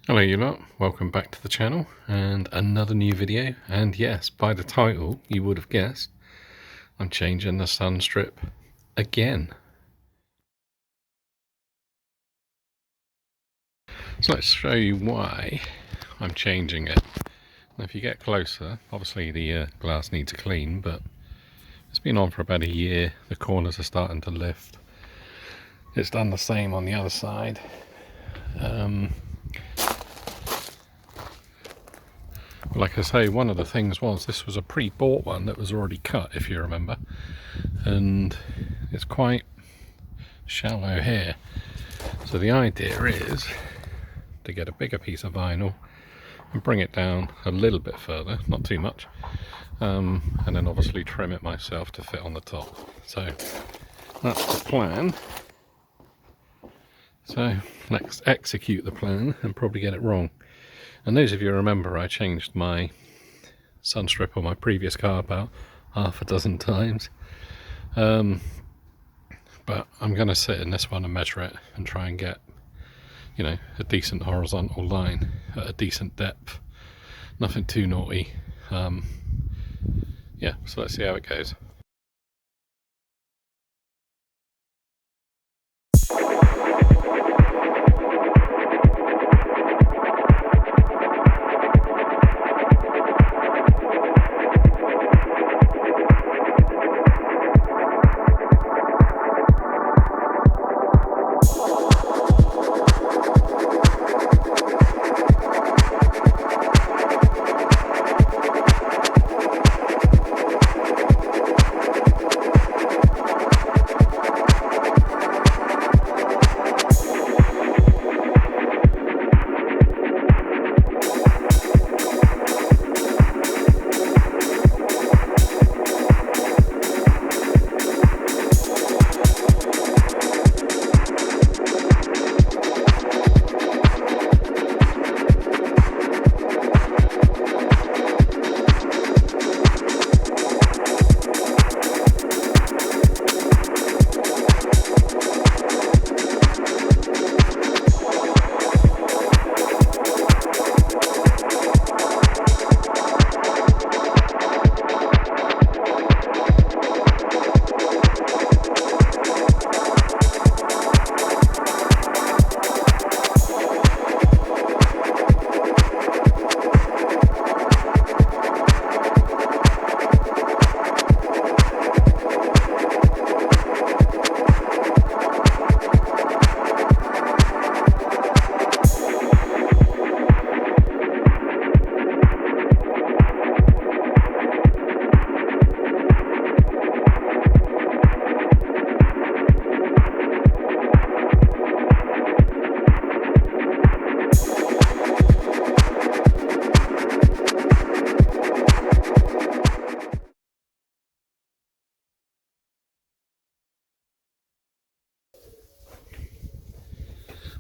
Hello you lot, welcome back to the channel and another new video. And yes, by the title you would have guessed I'm changing the Sunstrip again. So let's show you why I'm changing it. Now if you get closer, obviously the glass needs a clean, but it's been on for about a year. The corners are starting to lift. It's done the same on the other side. Like I say, one of the things was this was a pre-bought one that was already cut, if you remember, and it's quite shallow here. So the idea is to get a bigger piece of vinyl and bring it down a little bit further, not too much, and then obviously trim it myself to fit on the top. So that's the plan. So let's execute the plan and probably get it wrong. And those of you who remember, I changed my Sunstrip on my previous car about half a dozen times. But I'm going to sit in this one and measure it and try and get, you know, a decent horizontal line at a decent depth. Nothing too naughty. Yeah, so let's see how it goes.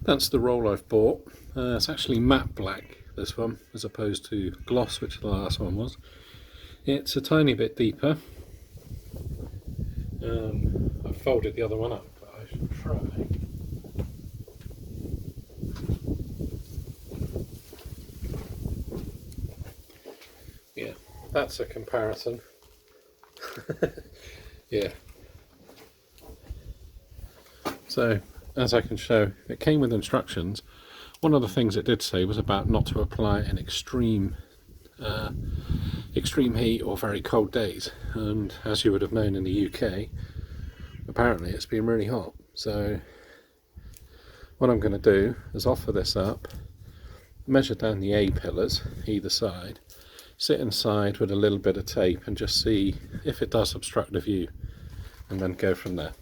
That's the roll I've bought. It's actually matte black, this one, as opposed to gloss, which the last one was. It's a tiny bit deeper. I've folded the other one up, but I should try. Yeah, that's a comparison. Yeah. So, as I can show, it came with instructions. One of the things it did say was about not to apply in extreme heat or very cold days, and as you would have known in the UK, apparently it's been really hot. So what I'm going to do is offer this up, measure down the A pillars either side, sit inside with a little bit of tape and just see if it does obstruct the view, and then go from there.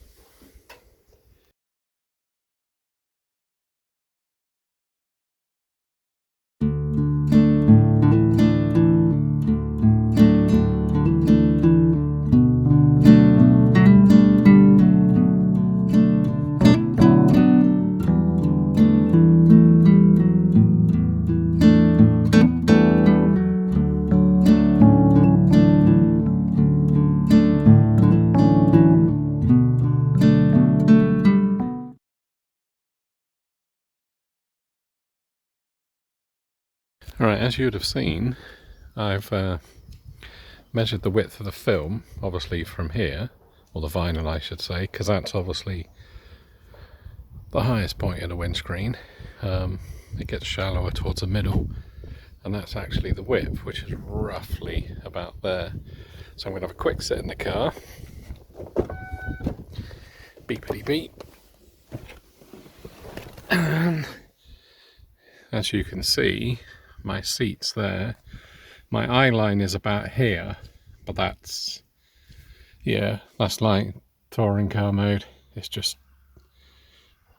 Alright, as you would have seen, I've measured the width of the film, obviously from here, or the vinyl I should say, because that's obviously the highest point of the windscreen. It gets shallower towards the middle, and that's actually the width, which is roughly about there. So I'm going to have a quick sit in the car. Beepity beep. And as you can see, my seat's there. My eye line is about here, but that's, yeah, that's like touring car mode. It's just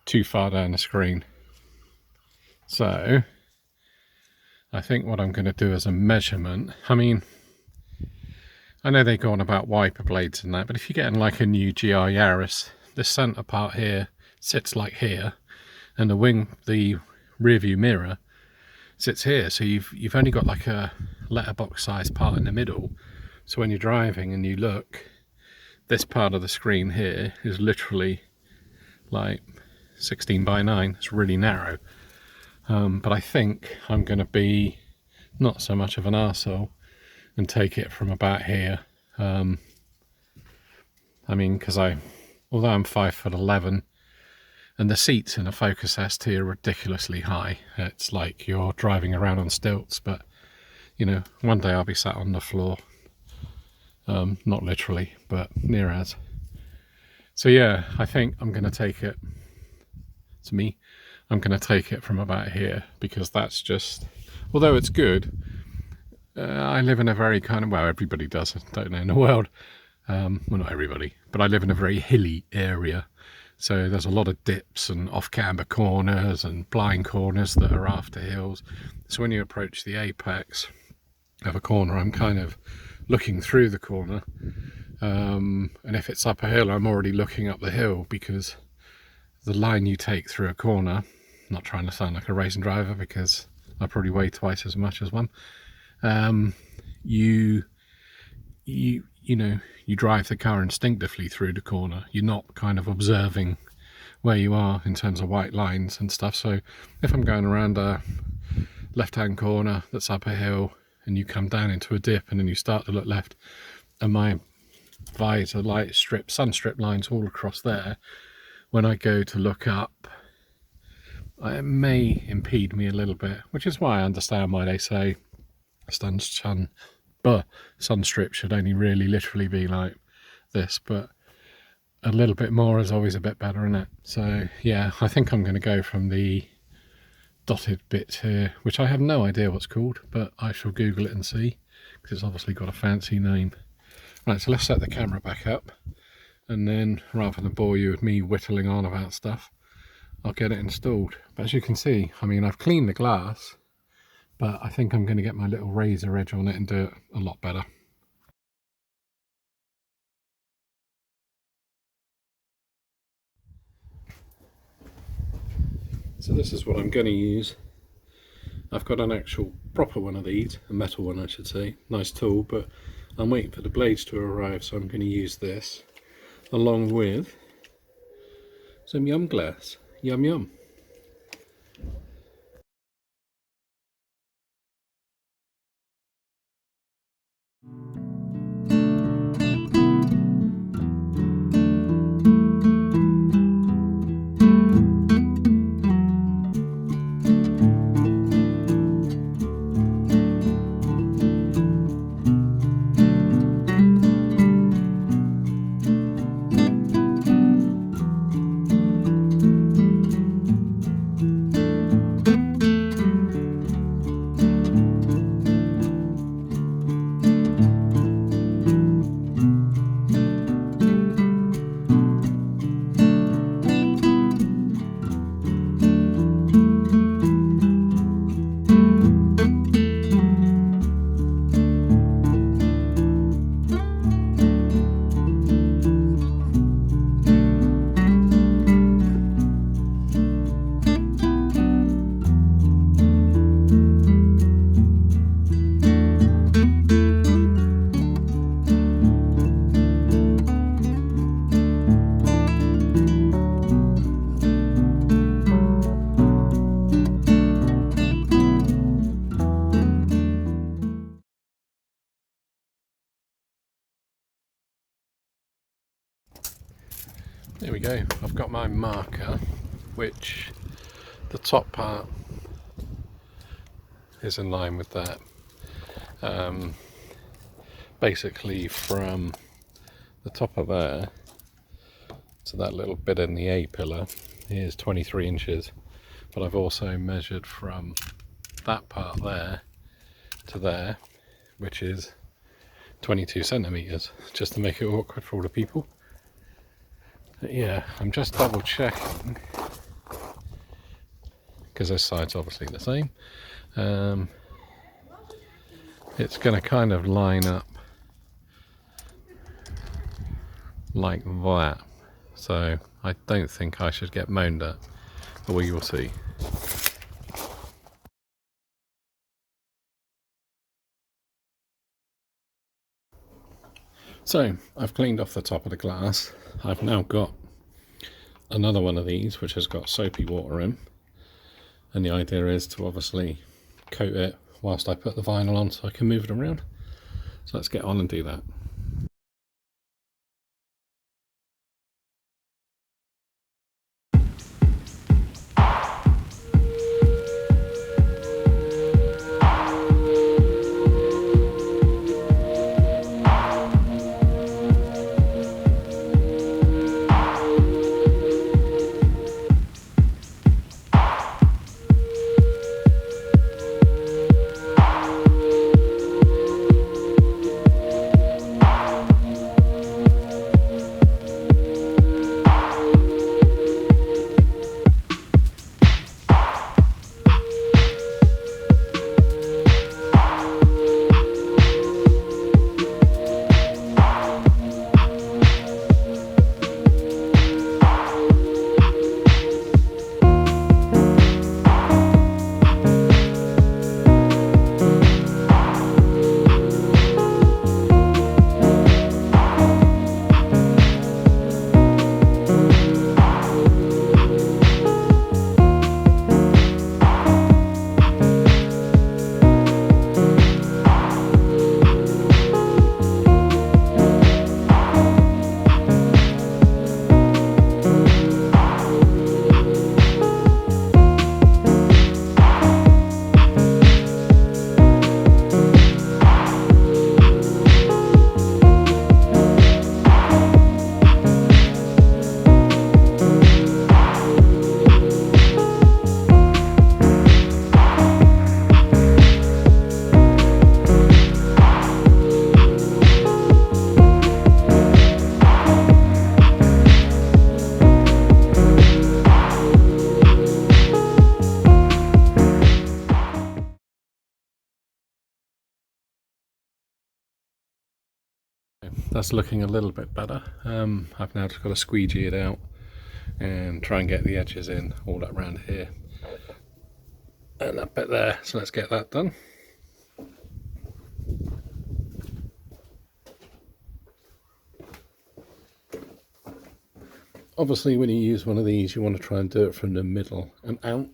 too far down the screen. So I think what I'm going to do as a measurement, I mean, I know they go on about wiper blades and that, but if you're getting like a new GR Yaris, this centre part here sits like here, and the rear view mirror sits here, so you've only got like a letterbox size part in the middle. So when you're driving and you look, this part of the screen here is literally like 16 by 9. It's really narrow. But I think I'm going to be not so much of an arsehole and take it from about here. I mean, because although I'm 5'11", and the seats in a Focus ST are ridiculously high. It's like you're driving around on stilts, but you know, one day I'll be sat on the floor. Not literally, but near as. So yeah, I think I'm going to take it, to me, I'm going to take it from about here, because that's just, although it's good, I live in a very kind of, well, everybody does, I don't know, in the world. Well, not everybody, but I live in a very hilly area. So there's a lot of dips and off-camber corners and blind corners that are after hills. So when you approach the apex of a corner, I'm kind of looking through the corner. And if it's up a hill, I'm already looking up the hill, because the line you take through a corner, not trying to sound like a racing driver because I probably weigh twice as much as one, you know, you drive the car instinctively through the corner. You're not kind of observing where you are in terms of white lines and stuff. So if I'm going around a left-hand corner that's up a hill and you come down into a dip and then you start to look left, and my visor light strip, sunstrip lines all across there, when I go to look up, it may impede me a little bit, which is why I understand why they say sunstrip should only really literally be like this, but a little bit more is always a bit better, isn't it? So yeah, I think I'm going to go from the dotted bit here, which I have no idea what's called, but I shall Google it and see, because it's obviously got a fancy name. Right, so let's set the camera back up, and then rather than bore you with me whittling on about stuff, I'll get it installed. But as you can see, I mean, I've cleaned the glass, but I think I'm going to get my little razor edge on it and do it a lot better. So this is what I'm going to use. I've got an actual proper one of these, a metal one I should say, nice tool, but I'm waiting for the blades to arrive, so I'm going to use this along with some yum glass. Yum yum. There we go, I've got my marker, which the top part is in line with that. Basically from the top of there to that little bit in the A pillar is 23 inches, but I've also measured from that part there to there, which is 22 centimeters, just to make it awkward for all the people. But yeah, I'm just double checking because this side's obviously the same. It's going to kind of line up like that, so I don't think I should get moaned at, but we will see. So I've cleaned off the top of the glass. I've now got another one of these which has got soapy water in, and the idea is to obviously coat it whilst I put the vinyl on so I can move it around. So let's get on and do that. That's looking a little bit better. I've now just got to squeegee it out and try and get the edges in all that around here and that bit there. So let's get that done. Obviously when you use one of these you want to try and do it from the middle and out.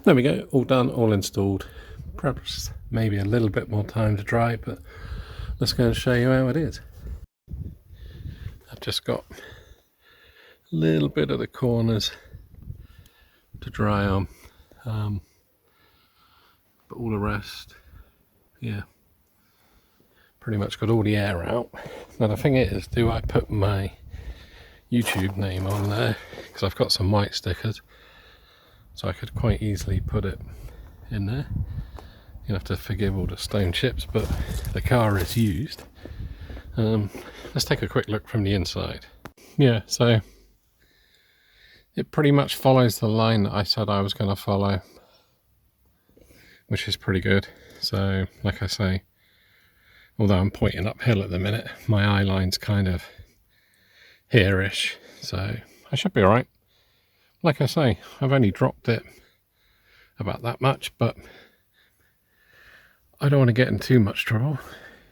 there we go, all done, all installed. Perhaps maybe a little bit more time to dry, but let's go and show you how it is. I've just got a little bit of the corners to dry on, but all the rest, yeah, pretty much got all the air out. Now the thing is, do I put my YouTube name on there? Because I've got some white stickers, so I could quite easily put it in there. You'll have to forgive all the stone chips, but the car is used. Let's take a quick look from the inside. Yeah, so it pretty much follows the line that I said I was going to follow, which is pretty good. So, like I say, although I'm pointing uphill at the minute, my eye line's kind of here-ish, so I should be alright. Like I say, I've only dropped it about that much, but I don't want to get in too much trouble,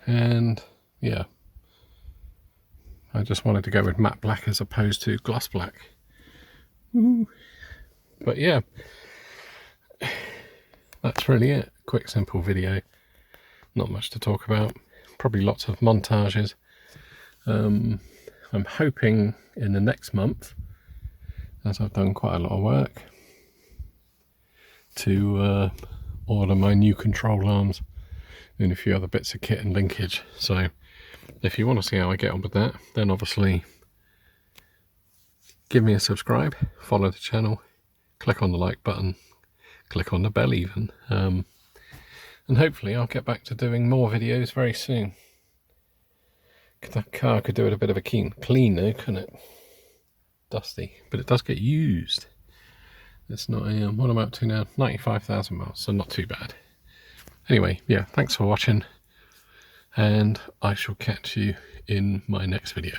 and yeah, I just wanted to go with matte black as opposed to gloss black. Ooh. But yeah, that's really it. Quick, simple video. Not much to talk about. Probably lots of montages. I'm hoping in the next month, as I've done quite a lot of work, to order my new control arms and a few other bits of kit and linkage. So if you want to see how I get on with that, then obviously give me a subscribe, follow the channel, click on the like button, click on the bell even, and hopefully I'll get back to doing more videos very soon. That car could do it a bit of a clean though, couldn't it? Dusty, but it does get used. It's not a, what am I up to now? 95,000 miles, so not too bad. Anyway, yeah, thanks for watching, and I shall catch you in my next video.